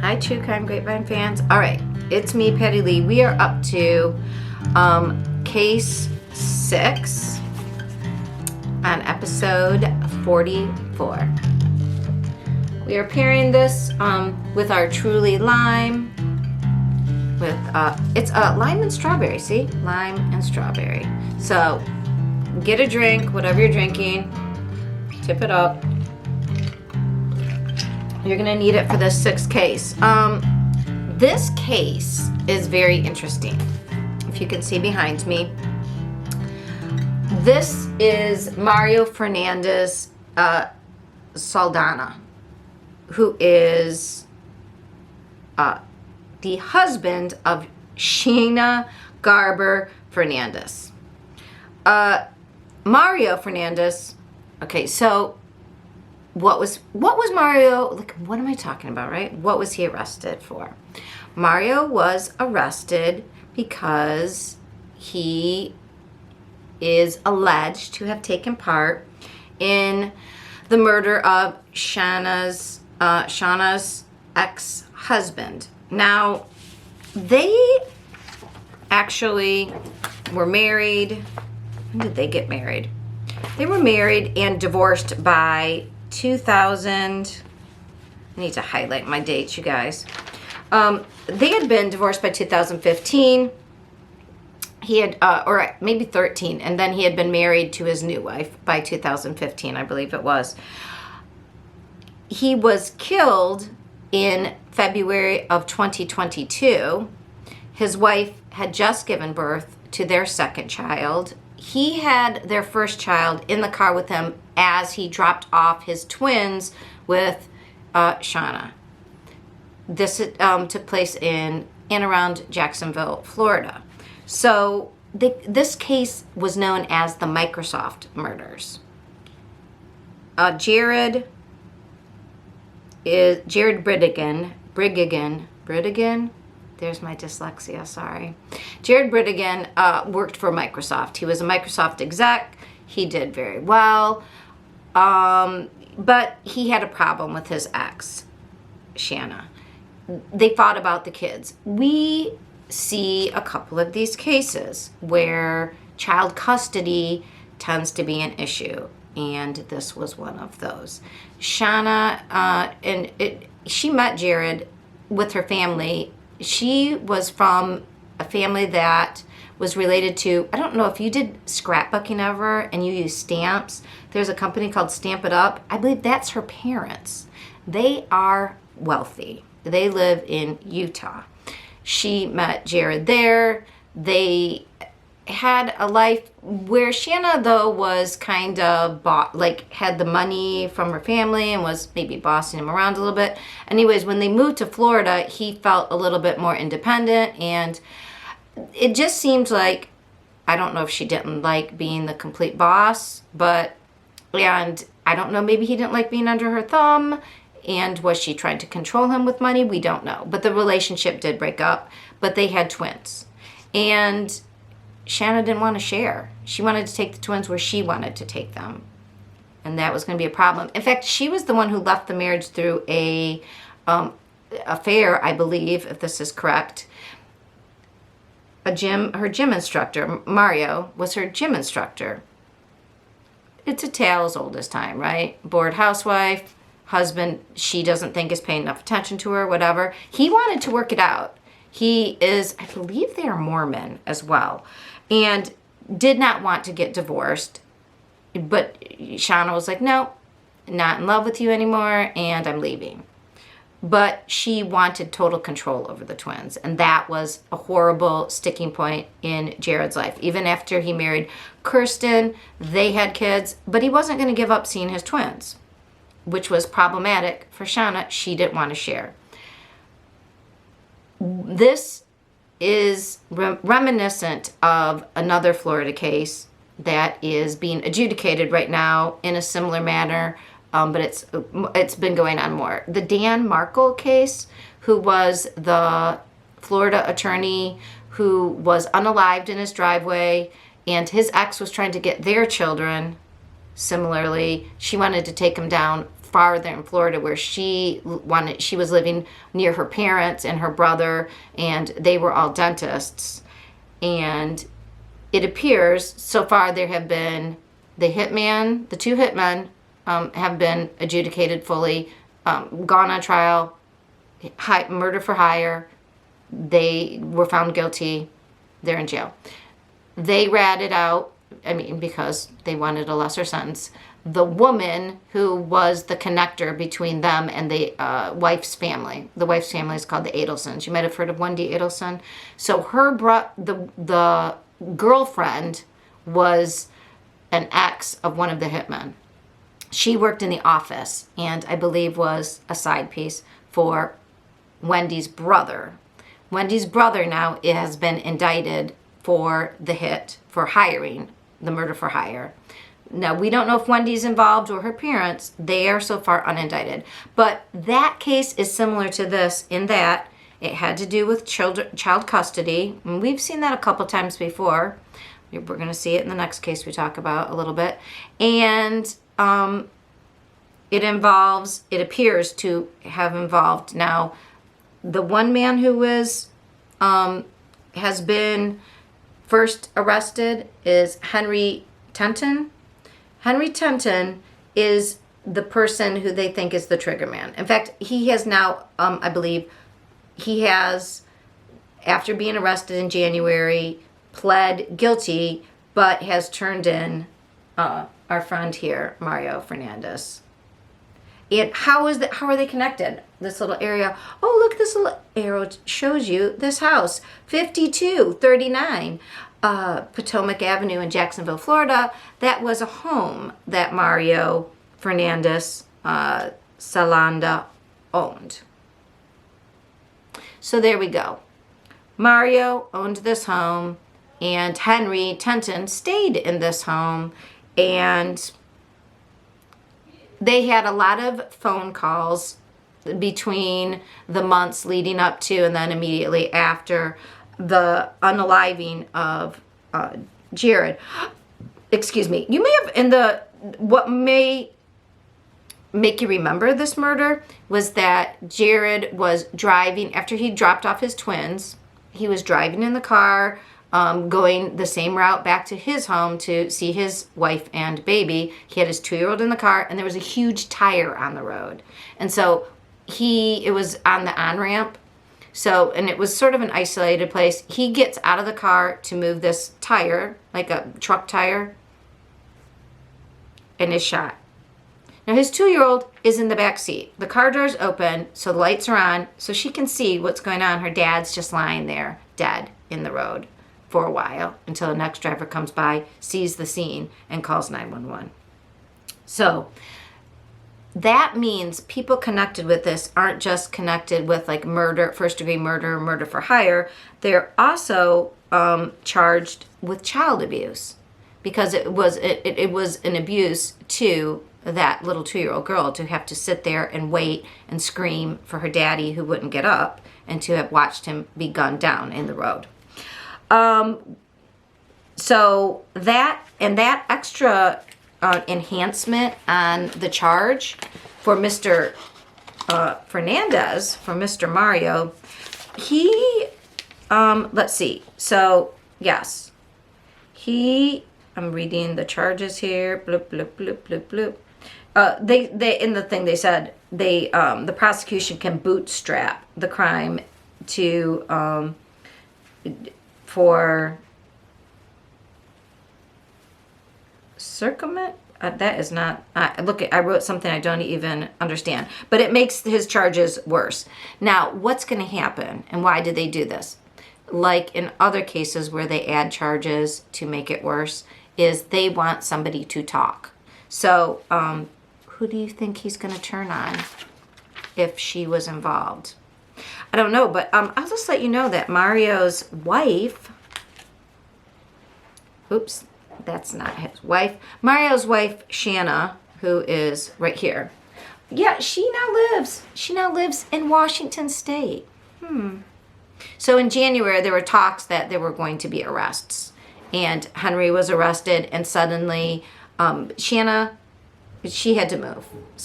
Hi, True Crime Grapevine fans. All right, it's me, Patty Lee. We are up to case 6 on episode 44. We are pairing this with our Truly Lime. With it's lime and strawberry. See, lime and strawberry. So get a drink, whatever you're drinking. Tip it up. You're gonna need it for this 6th case. This case is very interesting. If you can see behind me, this is Mario Fernandez Salanda, who is the husband of Shanna Gardner-Fernandez. Mario Fernandez. Okay, so. What was Mario, like, what am I talking about, right? What was he arrested for? Mario was arrested because he is alleged to have taken part in the murder of Shanna's ex-husband. Now, they actually were married. When did they get married? They were married and divorced by 2000. I need to highlight my dates, you guys. They had been divorced by 2015. He had, or maybe 13, and then he had been married to his new wife by 2015, I believe it was. He was killed in February of 2022. His wife had just given birth to their 2nd child. He had their 1st child in the car with him as he dropped off his twins with Shanna. This took place in and around Jacksonville, Florida. So this case was known as the Microsoft murders. Jared Bridegan. There's my dyslexia, sorry. Jared Bridegan worked for Microsoft. He was a Microsoft exec. He did very well. But he had a problem with his ex, Shanna. They fought about the kids. We see a couple of these cases where child custody tends to be an issue. And this was one of those. Shanna, she met Jared with her family. She was from a family that was related to, I don't know if you did scrapbooking ever and you use stamps. There's a company called Stamp It Up. I believe that's her parents. They are wealthy. They live in Utah. She met Jared there. They had a life where Shanna, though, was kind of had the money from her family and was maybe bossing him around a little bit. Anyways, when they moved to Florida, he felt a little bit more independent, and it just seemed like, I don't know if she didn't like being the complete boss, and I don't know, maybe he didn't like being under her thumb, and was she trying to control him with money? We don't know. But the relationship did break up, but they had twins. And Shanna didn't want to share. She wanted to take the twins where she wanted to take them. And that was going to be a problem. In fact, she was the one who left the marriage through a affair, I believe, if this is correct. Her gym instructor, Mario, was her gym instructor. It's a tale as old as time, right? Bored housewife, husband she doesn't think is paying enough attention to her, whatever. He wanted to work it out. He is, I believe they are Mormon as well, and did not want to get divorced. But Shanna was like, no, not in love with you anymore, and I'm leaving. But she wanted total control over the twins, and that was a horrible sticking point in Jared's life. Even after he married Kirsten, they had kids, but he wasn't going to give up seeing his twins, which was problematic for Shanna. She didn't want to share. This is reminiscent of another Florida case that is being adjudicated right now in a similar manner, but it's been going on more. The Dan Markle case, who was the Florida attorney who was unalived in his driveway, and his ex was trying to get their children. Similarly, she wanted to take him down farther in Florida where she was living near her parents and her brother, and they were all dentists. And it appears so far there have been the two hitmen have been adjudicated fully, gone on trial, murder for hire. They were found guilty. They're in jail. They ratted out, because they wanted a lesser sentence, the woman who was the connector between them and the wife's family. The wife's family is called the Adelsons. You might have heard of Wendy Adelson. So the girlfriend was an ex of one of the hitmen. She worked in the office and I believe was a side piece for Wendy's brother. Wendy's brother now has been indicted for the hit, for hiring, the murder for hire. Now, we don't know if Wendy's involved or her parents. They are so far unindicted. But that case is similar to this in that it had to do with child custody. And we've seen that a couple times before. We're going to see it in the next case we talk about a little bit. And it appears to have involved now the one man who has been first arrested is Henry Tenon. Henry Tenon is the person who they think is the trigger man. In fact, he has now, I believe, after being arrested in January, pled guilty, but has turned in our friend here, Mario Fernandez. And how are they connected? This little area. Oh, look, this little arrow shows you this house, 5239 Potomac Avenue in Jacksonville, Florida. That was a home that Mario Fernandez Salanda owned. So there we go. Mario owned this home, and Henry Tenon stayed in this home, and they had a lot of phone calls between the months leading up to and then immediately after the unaliving of Jared. Excuse me. You may have, what may make you remember this murder was that Jared was driving, after he dropped off his twins, he was driving in the car, going the same route back to his home to see his wife and baby. He had his 2-year-old in the car, and there was a huge tire on the road. And so it was on the on-ramp. And it was sort of an isolated place. He gets out of the car to move this tire, like a truck tire, and is shot. Now, his 2-year-old is in the back seat. The car door's open, so the lights are on, so she can see what's going on. Her dad's just lying there, dead, in the road for a while until the next driver comes by, sees the scene, and calls 911. So that means people connected with this aren't just connected with like murder, first-degree murder, murder for hire. They're also charged with child abuse because it was an abuse to that little 2-year-old girl to have to sit there and wait and scream for her daddy who wouldn't get up and to have watched him be gunned down in the road. So that extra enhancement on the charge for Mr. Fernandez, for Mr. Mario, let's see. So, yes, I'm reading the charges here. Bloop, bloop, bloop, bloop, bloop. They in the thing they said the prosecution can bootstrap the crime to for circumvent. That is not. I wrote something I don't even understand, but it makes his charges worse. Now, what's going to happen, and why did they do this? Like in other cases where they add charges to make it worse, is they want somebody to talk. So, who do you think he's going to turn on if she was involved? I don't know, but I'll just let you know that Mario's wife, oops, that's not his wife. Mario's wife, Shanna, who is right here. Yeah, she now lives in Washington State. So in January, there were talks that there were going to be arrests. And Henry was arrested, and suddenly Shanna, she had to move. So